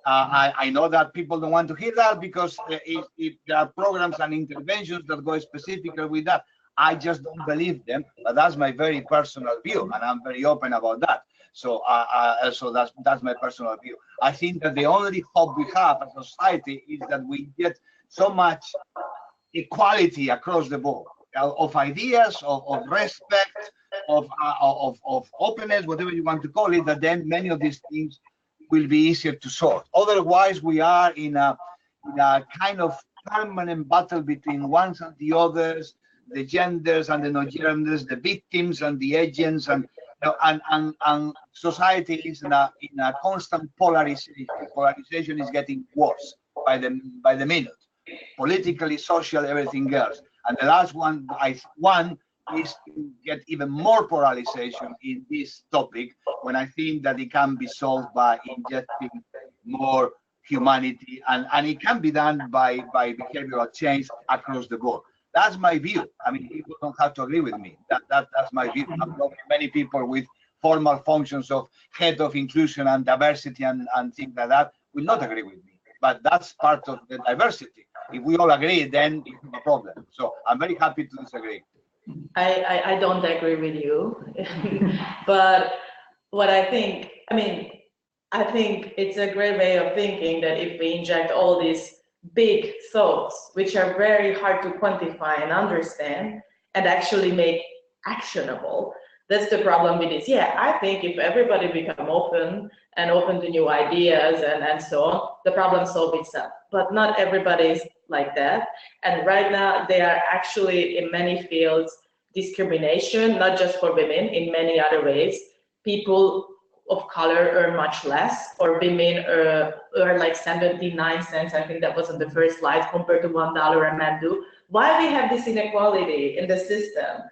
I know that people don't want to hear that because if there are programs and interventions that go specifically with that, I just don't believe them. But that's my very personal view, and I'm very open about that. So, so that's my personal view. I think that the only hope we have as a society is that we get so much equality across the board of ideas, of respect, of openness, whatever you want to call it. That then many of these things will be easier to sort. Otherwise, we are in a kind of permanent battle between ones and the others, the genders and the non-genders, the victims and the agents, and society is in a constant polarization. Polarization is getting worse by the minute, politically, social, everything else. And the last one is to get even more polarization in this topic, when I think that it can be solved by injecting more humanity, and it can be done by behavioral change across the board. That's my view. I mean, people don't have to agree with me. That's my view. Many people with formal functions of head of inclusion and diversity and things like that will not agree with me. But that's part of the diversity. If we all agree, then it's no problem. So I'm very happy to disagree. I don't agree with you. But what I think it's a great way of thinking that if we inject all these big thoughts, which are very hard to quantify and understand and actually make actionable, that's the problem with this. Yeah, I think if everybody become open to new ideas and so on, the problem solves itself. But not everybody is like that. And right now, there are actually in many fields discrimination, not just for women, in many other ways. People of color earn much less, or women earn like 79 cents, I think that was on the first slide, compared to $1 a man do. Why we have this inequality in the system?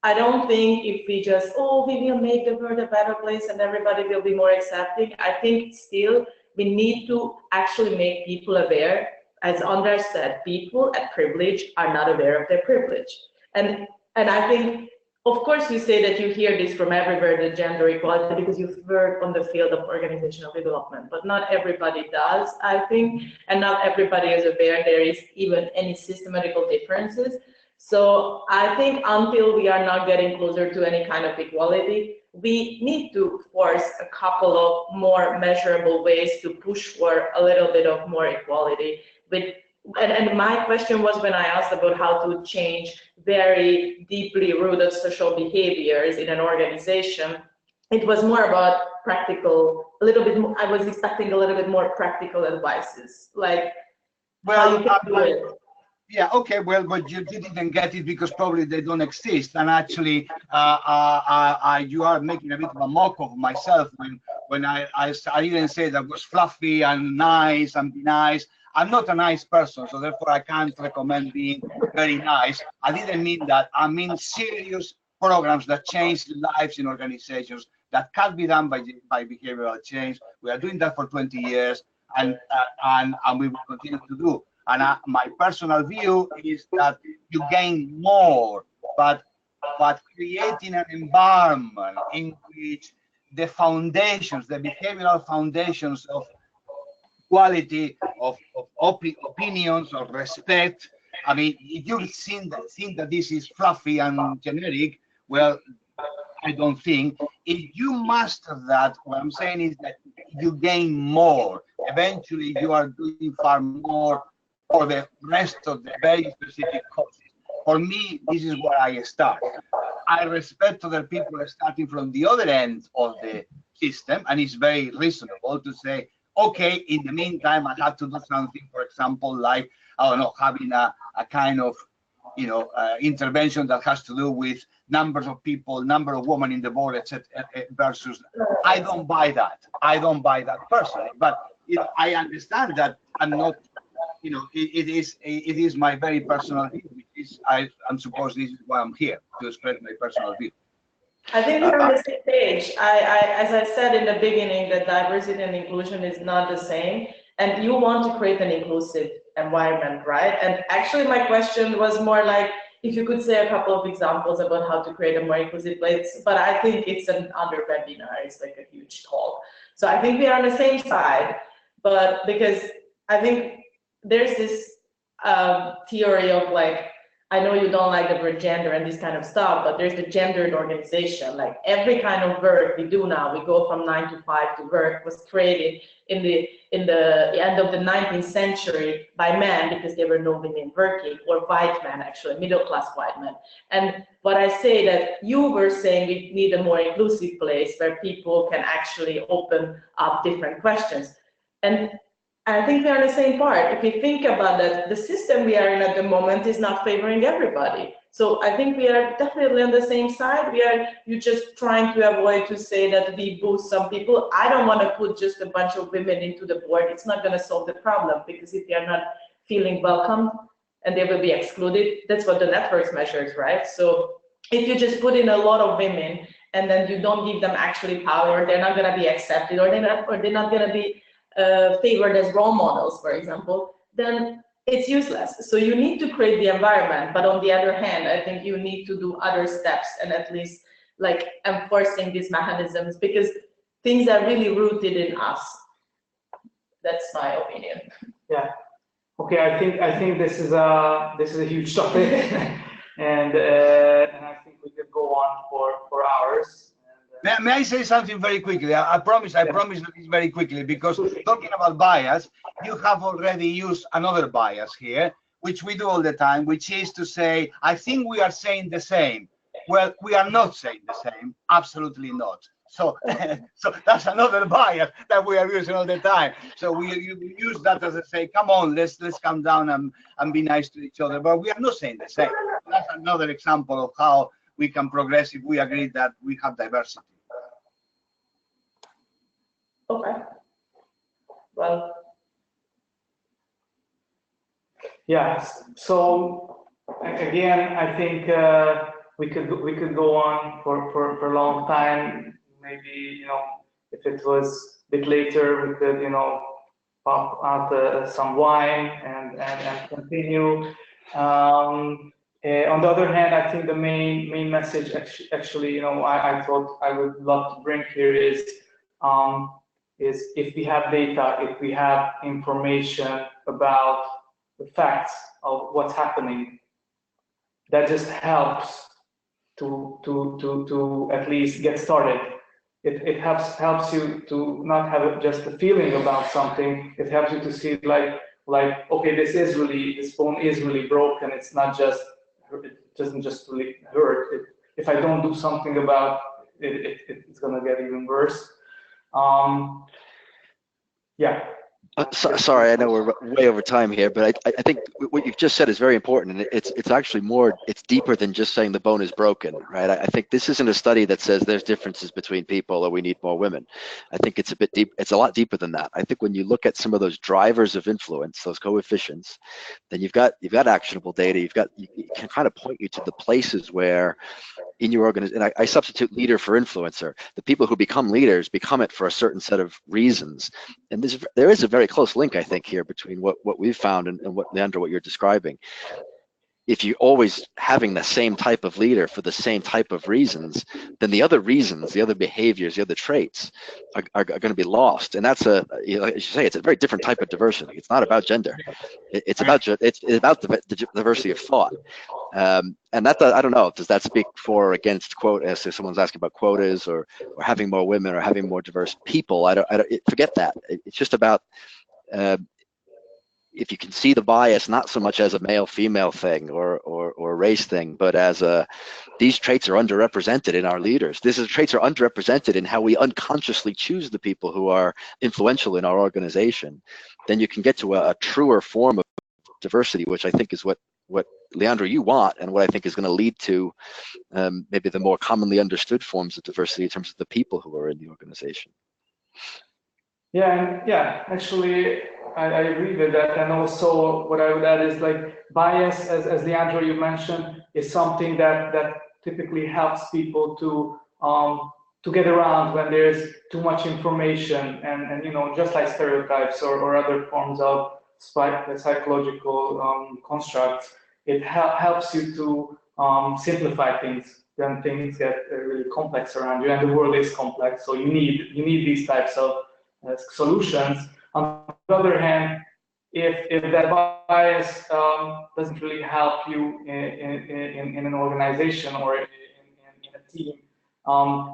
I don't think if we just, we will make the world a better place and everybody will be more accepting. I think still we need to actually make people aware as András said, people at privilege are not aware of their privilege. And I think, of course, you say that you hear this from everywhere, the gender equality, because you've worked on the field of organizational development, but not everybody does, I think, and not everybody is aware there is even any systematical differences. So I think until we are not getting closer to any kind of equality, we need to force a couple of more measurable ways to push for a little bit of more equality. And my question was, when I asked about how to change very deeply rooted social behaviors in an organization, it was more about practical, a little bit more, I was expecting a little bit more practical advices, like how you can do it. Yeah, okay, well, but you didn't get it because probably they don't exist. And actually, you are making a bit of a mock of myself when I didn't say that was fluffy and nice and be nice. I'm not a nice person, so therefore I can't recommend being very nice. I didn't mean that. I mean serious programs that change lives in organizations that can be done by behavioral change. We are doing that for 20 years, and we will continue to do. And my personal view is that you gain more, but creating an environment in which the foundations, the behavioral foundations of quality, of opinions, of respect. I mean, if you think that this is fluffy and generic, well, I don't think. If you master that, what I'm saying is that you gain more. Eventually, you are doing far more for the rest of the very specific courses. For me, this is where I start. I respect other people starting from the other end of the system, and it's very reasonable to say, okay, in the meantime, I have to do something, for example, like, I don't know, having a kind of, intervention that has to do with numbers of people, number of women in the board, etc. Versus, I don't buy that. I don't buy that personally. But I understand that I'm not, it is my very personal view. I'm supposed this is why I'm here, to express my personal view. I think we're on the same page. As I said in the beginning, that diversity and inclusion is not the same, and you want to create an inclusive environment, right? And actually, my question was more like, if you could say a couple of examples about how to create a more inclusive place, but I think it's another webinar, it's like a huge talk. So I think we are on the same side, but because I think there's this theory of like, I know you don't like the word gender and this kind of stuff, but there's the gendered organization. Like every kind of work we do now, we go from 9 to 5 to work, was created in the end of the 19th century by men because there were no women working, or white men, actually, middle-class white men. And what I say that you were saying, we need a more inclusive place where people can actually open up different questions. And I think we are on the same part. If we think about that, the system we are in at the moment is not favoring everybody. So I think we are definitely on the same side. You're just trying to avoid to say that we boost some people. I don't want to put just a bunch of women into the board. It's not going to solve the problem, because if they are not feeling welcome and they will be excluded, that's what the networks measures, right? So if you just put in a lot of women and then you don't give them actually power, they're not going to be accepted, or they're not going to be favored as role models, for example, then it's useless. So you need to create the environment, but on the other hand, I think you need to do other steps and at least like enforcing these mechanisms, because things are really rooted in us. That's my opinion. Yeah. Okay. I think this is a huge topic, and I think we could go on for hours. May I say something very quickly? I promise this very quickly, because talking about bias, you have already used another bias here, which we do all the time, which is to say, I think we are saying the same. Well, we are not saying the same, absolutely not. So, so that's another bias that we are using all the time. So we use that as a say, come on, let's come down and be nice to each other. But we are not saying the same. That's another example of how we can progress if we agree that we have diversity. Okay. Well. Yeah. So again, I think we could go on for a long time. Maybe if it was a bit later, we could pop out some wine and continue. On the other hand, I think the main message actually, I thought I would love to bring here is if we have data, if we have information about the facts of what's happening, that just helps to at least get started. It helps you to not have just a feeling about something. It helps you to see like okay, this bone is really broken. It's not just, it doesn't just really hurt. If I don't do something about it, it's gonna get even worse. Yeah. Sorry, I know we're way over time here, but I think what you've just said is very important, and it's actually it's deeper than just saying the bone is broken, right? I think this isn't a study that says there's differences between people or we need more women. I think it's a bit deep. It's a lot deeper than that. I think when you look at some of those drivers of influence, those coefficients, then you've got actionable data. You can kind of point you to the places where in your organization, and I substitute leader for influencer. The people who become leaders become it for a certain set of reasons, and there is a very close link, I think, here between what we've found and what, Leandro, what you're describing. If you're always having the same type of leader for the same type of reasons, then the other reasons, the other behaviors, the other traits are going to be lost. And that's as you say, it's a very different type of diversity. It's not about gender. It's about the diversity of thought. And that, I don't know, does that speak for or against quotas? If someone's asking about quotas or having more women or having more diverse people, I don't forget that. It's just about if you can see the bias, not so much as a male-female thing or race thing, but as these traits are underrepresented in our leaders. These traits are underrepresented in how we unconsciously choose the people who are influential in our organization. Then you can get to a truer form of diversity, which I think is what Leandro, you want, and what I think is going to lead to maybe the more commonly understood forms of diversity in terms of the people who are in the organization. Yeah, actually, I agree with that. And also what I would add is like bias, as Leandro, you mentioned, is something that typically helps people to get around when there's too much information and just like stereotypes or other forms of psychological constructs, it helps you to simplify things when things get really complex around you, and the world is complex. So you need these types of solutions. On the other hand, if that bias doesn't really help you in an organization or in a team,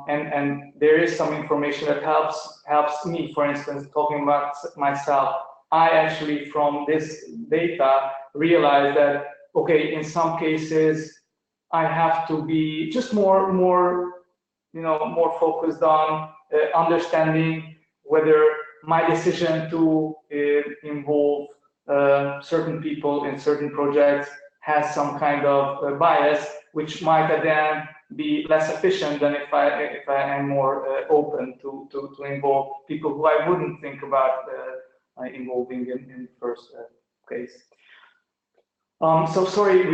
and there is some information that helps me, for instance, talking about myself, I actually from this data realized that okay, in some cases I have to be just more focused on understanding whether my decision to involve certain people in certain projects has some kind of bias, which might then be less efficient than if I am more open to involve people who I wouldn't think about involving in the first case. So sorry,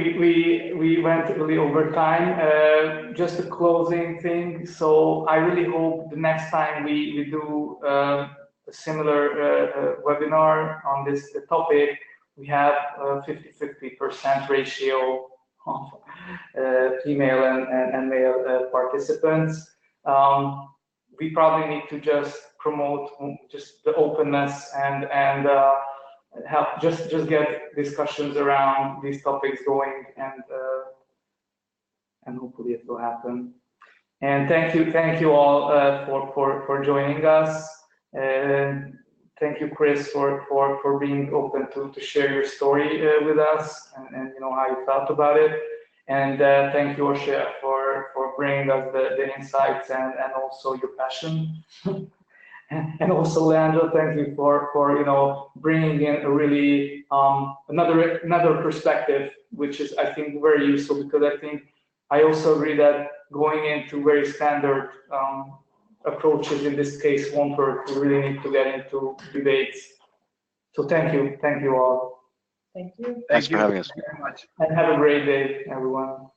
we went really over time. Just a closing thing. So I really hope the next time we do a similar webinar on this topic, we have a 50-50% ratio of female and male participants. We probably need to just promote just the openness and help just get discussions around these topics going, and hopefully it will happen. And thank you all for joining us. Thank you, Chris, for being open to share your story with us and how you felt about it. And thank you, Orsolya, for bringing us the insights and also your passion. And also, Leandro, thank you for bringing in a really another perspective, which is I think very useful, because I think I also agree that going into very standard approaches in this case won't work. We really need to get into debates. So thank you all. Thank you. Thanks for having us. Very much. And have a great day, everyone.